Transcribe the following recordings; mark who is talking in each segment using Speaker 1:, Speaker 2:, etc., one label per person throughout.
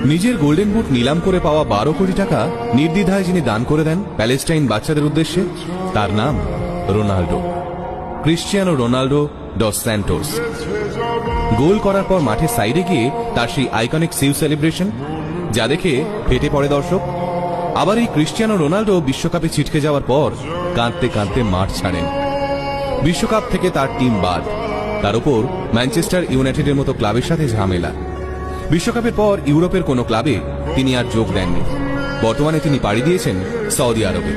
Speaker 1: নিজের golden boot নিলাম করে পাওয়া 12 কোটি টাকা নির্দ্বিধায় যিনি দান করে দেন প্যালেস্টাইন বাচ্চাদের উদ্দেশ্যে, তার নাম Ronaldo, Cristiano Ronaldo dos Santos. Goal করার পর মাঠের সাইডে গিয়ে তার সেই আইকনিক সিউ সেলিব্রেশন, যা দেখে ফেটে পড়ে দর্শক। আবার এই ক্রিশ্চিয়ানো রোনাল্ডো বিশ্বকাপে ছিটকে যাওয়ার পর কাঁদতে কাঁদতে মাঠ ছাড়েন। বিশ্বকাপ থেকে তার টিম বাদ, তার উপর ম্যানচেস্টার ইউনাইটেডের মতো ক্লাবের সাথে ঝামেলা। বিশ্বকাপের পর ইউরোপের কোনো ক্লাবে তিনি আর যোগ দেননি। বর্তমানে তিনি পাড়ি দিয়েছেন সৌদি আরবে।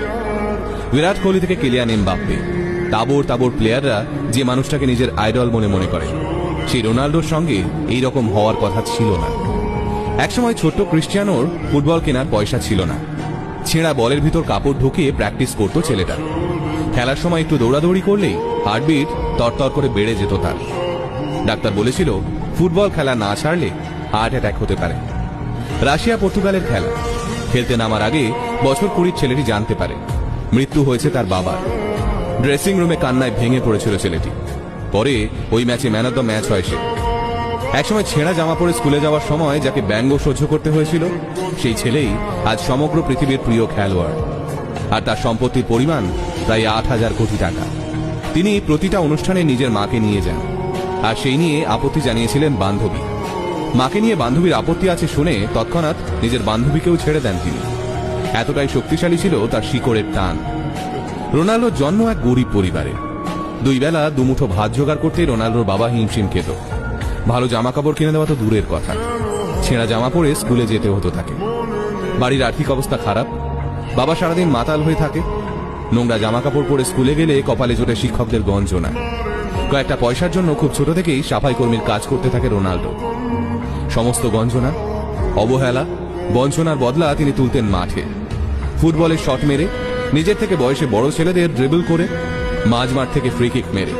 Speaker 1: বিরাট কোহলি থেকে কিলিয়ান এমবাপ্পে, তাবড় তাবড় প্লেয়াররা যে মানুষটাকে নিজের আইডল মনে করে, সেই রোনাল্ডোর সঙ্গে এই রকম হওয়ার কথা ছিল না। একসময় ছোট্ট ক্রিশ্চিয়ানোর ফুটবল কেনার পয়সা ছিল না। ছেঁড়া বলের ভিতর কাপড় ঢুকিয়ে প্র্যাকটিস করত ছেলেটা। খেলার সময় একটু দৌড়াদৌড়ি করলেই হার্টবিট তরতর করে বেড়ে যেত তার। ডাক্তার বলেছিল ফুটবল খেলা না ছাড়লে হার্ট অ্যাটাক হতে পারে। রাশিয়া পর্তুগালের খেলা খেলতে নামার আগে বছর 20 ছেলেটি জানতে পারে মৃত্যু হয়েছে তার বাবার। ড্রেসিং রুমে কান্নায় ভেঙে পড়েছিল ছেলেটি। পরে ওই ম্যাচে ম্যান অব দ্য ম্যাচ হয় সে। একসময় ছেঁড়া জামা পরে স্কুলে যাওয়ার সময় যাকে ব্যঙ্গ সহ্য করতে হয়েছিল, সেই ছেলেই আজ সমগ্র পৃথিবীর প্রিয় খেলোয়াড়। আর তার সম্পত্তির পরিমাণ প্রায় 8,000 কোটি টাকা। তিনি প্রতিটা অনুষ্ঠানে নিজের মাকে নিয়ে যান, আর সেই নিয়ে আপত্তি জানিয়েছিলেন বান্ধবী। মাকে নিয়ে বান্ধবীর আপত্তি আছে শুনে তৎক্ষণাৎ নিজের বান্ধবীকেও ছেড়ে দেন তিনি। এতটাই শক্তিশালী ছিল তার শিকড়ের টান। রোনাল্ডোর জন্ম এক গরিব পরিবারে। 2 বেলা দুমুঠো ভাত জোগাড় করতে রোনাল্ডোর বাবা হিমশিম খেত। ভালো জামা কাপড় কিনে দেওয়া তো দূরের কথা, ছেঁড়া জামা পরে স্কুলে যেতে হতো তাকে। বাড়ির আর্থিক অবস্থা খারাপ, বাবা সারাদিন মাতাল হয়ে থাকে। নোংরা জামা কাপড় পরে স্কুলে গেলে কপালে জোটে শিক্ষকদের গঞ্জনা। কয়েকটা পয়সার জন্য খুব ছোট থেকেই সাফাই কর্মীর কাজ করতে থাকে রোনাল্ডো। সমস্ত গঞ্জনা, অবহেলা, বঞ্চনার বদলা তিনি তুলতেন মাঠে। ফুটবলের শট মেরে, নিজের থেকে বয়সে বড় ছেলেদের ড্রিবল করে, মাঝ মাঠ থেকে ফ্রি কিক মেরে।